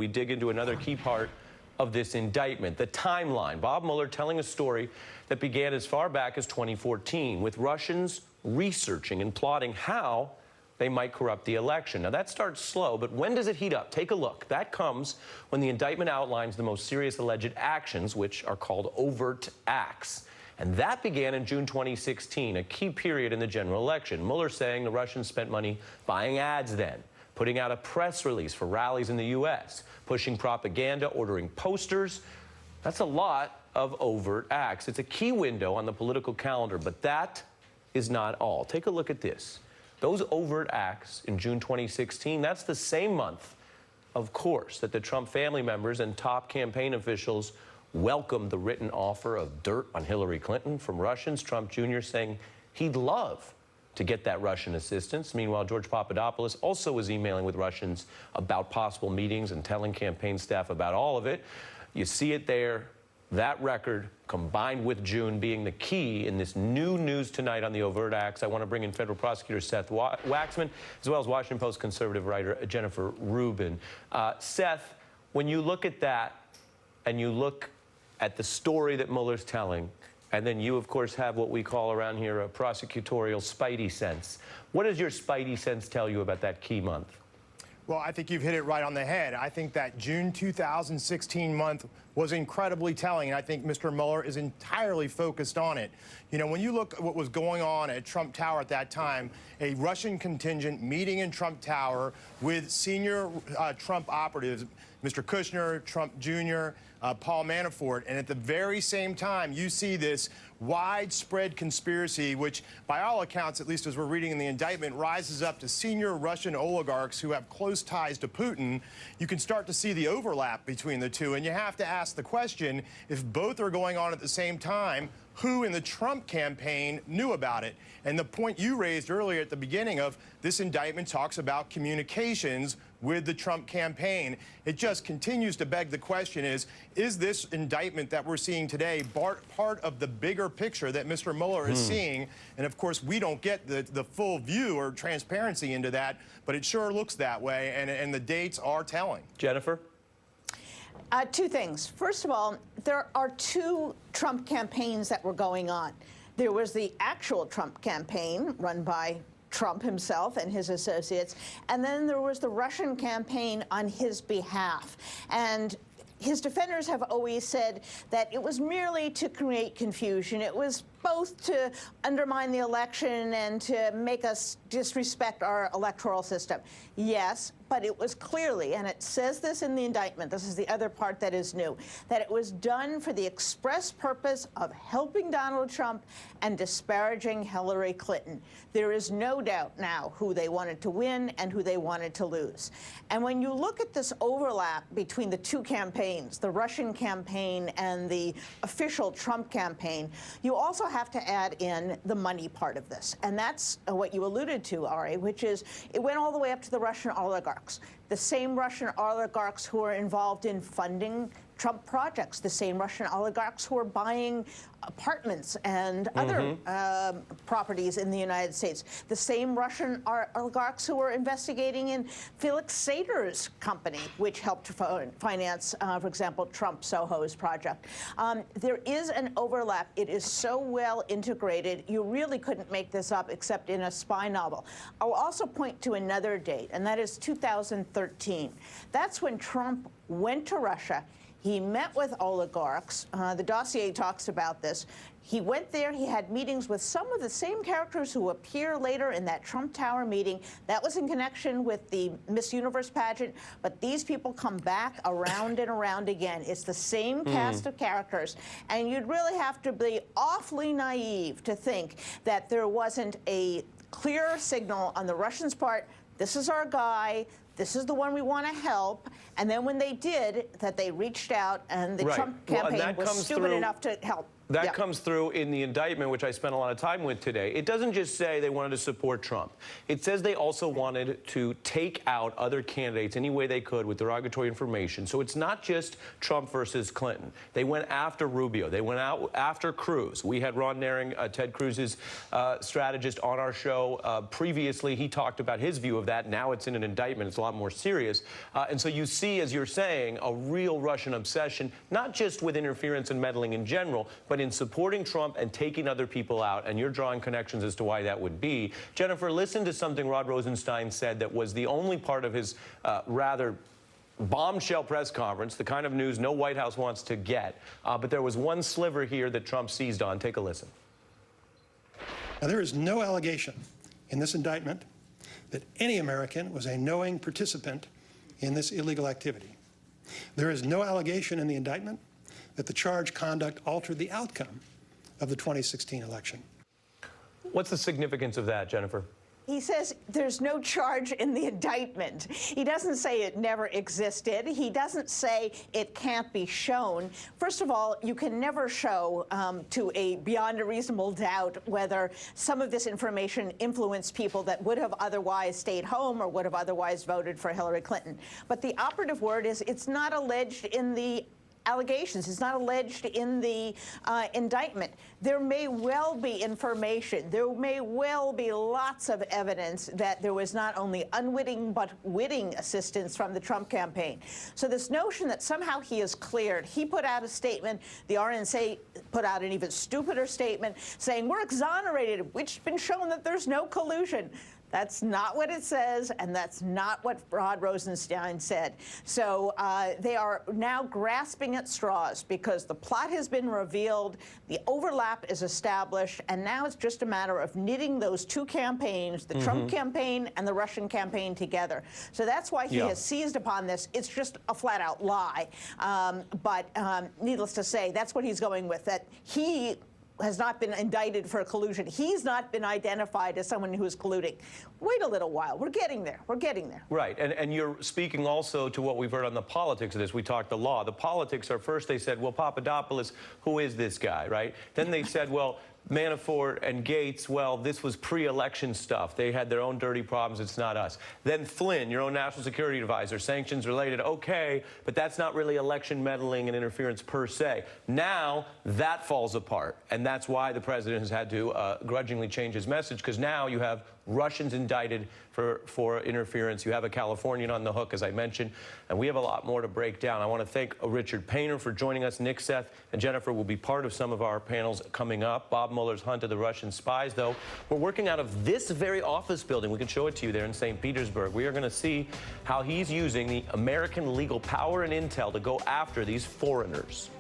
we dig into another key part of this indictment, the timeline. Bob Mueller telling a story that began as far back as 2014 with Russians researching and plotting how they might corrupt the election. Now, that starts slow, but when does it heat up? Take a look. That comes when the indictment outlines the most serious alleged actions, which are called overt acts. And that began in June 2016, a key period in the general election. Mueller saying the Russians spent money buying ads then, putting out a press release for rallies in the U.S., pushing propaganda, ordering posters. That's a lot of overt acts. It's a key window on the political calendar, but that is not all. Take a look at this. Those overt acts in June 2016, that's the same month, of course, that the Trump family members and top campaign officials welcomed the written offer of dirt on Hillary Clinton from Russians, Trump Jr. saying he'd love to get that Russian assistance. Meanwhile, George Papadopoulos also was emailing with Russians about possible meetings and telling campaign staff about all of it. You see it there. That record, combined with June, being the key in this new news tonight on the overt acts. I want to bring in federal prosecutor Seth Waxman, as well as Washington Post conservative writer Jennifer Rubin. Seth, when you look at that and you look at the story that Mueller's telling, and then you, of course, have what we call around here a prosecutorial spidey sense. What does your spidey sense tell you about that key month? Well, I think you've hit it right on the head. I think that June 2016 month was incredibly telling, and I think Mr. Mueller is entirely focused on it. You know, when you look at what was going on at Trump Tower at that time, a Russian contingent meeting in Trump Tower with senior Trump operatives, Mr. Kushner, Trump Jr., Paul Manafort, and at the very same time, you see this widespread conspiracy, which by all accounts, at least as we're reading in the indictment, rises up to senior Russian oligarchs who have close ties to Putin. You can start to see the overlap between the two, and you have to ask the question, if both are going on at the same time, who in the Trump campaign knew about it? And the point you raised earlier at the beginning of this indictment talks about communications with the Trump campaign. It just continues to beg the question is this indictment that we're seeing today part of the bigger picture that Mr. Mueller is seeing? And of course, we don't get the full view or transparency into that, but it sure looks that way, and the dates are telling. Jennifer? Two things. First of all, there are two Trump campaigns that were going on. There was the actual Trump campaign run by Trump himself and his associates, and then there was the Russian campaign on his behalf. And his defenders have always said that it was merely to create confusion. It was both to undermine the election and to make us disrespect our electoral system. Yes, but it was clearly, and it says this in the indictment, this is the other part that is new, that it was done for the express purpose of helping Donald Trump and disparaging Hillary Clinton. There is no doubt now who they wanted to win and who they wanted to lose. And when you look at this overlap between the two campaigns, the Russian campaign and the official Trump campaign, you also have to add in the money part of this. And that's what you alluded to, Ari, which is it went all the way up to the Russian oligarchs. The same Russian oligarchs who are involved in funding Trump projects, the same Russian oligarchs who are buying apartments and other properties in the United States, the same Russian oligarchs who are investigating in Felix Sater's company, which helped to finance, for example, Trump Soho's project. There is an overlap. It is so well integrated, you really couldn't make this up except in a spy novel. I'll also point to another date, and that is 2013. That's when Trump went to Russia. He met with oligarchs. The dossier talks about this. He went there. He had meetings with some of the same characters who appear later in that Trump Tower meeting. That was in connection with the Miss Universe pageant. But these people come back around and around again. It's the same cast of characters. And you'd really have to be awfully naive to think that there wasn't a clear signal on the Russians' part, this is our guy, this is the one we want to help. And then when they did, that they reached out and the Trump campaign was stupid enough to help. That Yeah. comes through in the indictment, which I spent a lot of time with today. It doesn't just say they wanted to support Trump. It says they also wanted to take out other candidates any way they could with derogatory information. So it's not just Trump versus Clinton. They went after Rubio. They went out after Cruz. We had Ron Naring, Ted Cruz's strategist, on our show previously. He talked about his view of that. Now it's in an indictment. It's a lot more serious. And so you see, as you're saying, a real Russian obsession, not just with interference and meddling in general, but in supporting Trump and taking other people out, and you're drawing connections as to why that would be. Jennifer, listen to something Rod Rosenstein said that was the only part of his rather bombshell press conference, the kind of news no White House wants to get. But there was one sliver here that Trump seized on. Take a listen. Now, there is no allegation in this indictment that any American was a knowing participant in this illegal activity. There is no allegation in the indictment that the charged conduct altered the outcome of the 2016 election. What's the significance of that, Jennifer? He says there's no charge in the indictment. He doesn't say it never existed. He doesn't say it can't be shown. First of all, you can never show to a beyond a reasonable doubt whether some of this information influenced people that would have otherwise stayed home or would have otherwise voted for Hillary Clinton. But the operative word is it's not alleged in the allegations. It's not alleged in the indictment. There may well be information. There may well be lots of evidence that there was not only unwitting but witting assistance from the Trump campaign. So this notion that somehow he is cleared, he put out a statement, the RNC put out an even stupider statement saying we're exonerated, which has been shown that there's no collusion. That's not what it says, and that's not what Rod Rosenstein said. So they are now grasping at straws because the plot has been revealed, the overlap is established, and now it's just a matter of knitting those two campaigns, the Trump campaign and the Russian campaign, together. So that's why he has seized upon this. It's just a flat-out lie. But needless to say, that's what he's going with, that he has not been indicted for collusion. He's not been identified as someone who is colluding. Wait a little while. We're getting there. We're getting there. Right. And you're speaking also to what we've heard on the politics of this. We talked the law. The politics are, first they said, well, Papadopoulos, who is this guy, right? Then they said, well, Manafort and Gates, well, this was pre-election stuff. They had their own dirty problems. It's not us. Then Flynn, your own national security advisor, sanctions related. Okay, but that's not really election meddling and interference per se. Now that falls apart. And that's why the president has had to grudgingly change his message, because now you have Russians indicted for interference. You have a Californian on the hook, as I mentioned, and we have a lot more to break down. I want to thank Richard Painter for joining us. Nick, Seth, and Jennifer will be part of some of our panels coming up. Bob Mueller's hunt of the Russian spies, though, we're working out of this very office building. We can show it to you there in St. Petersburg. We are going to see how he's using the American legal power and intel to go after these foreigners.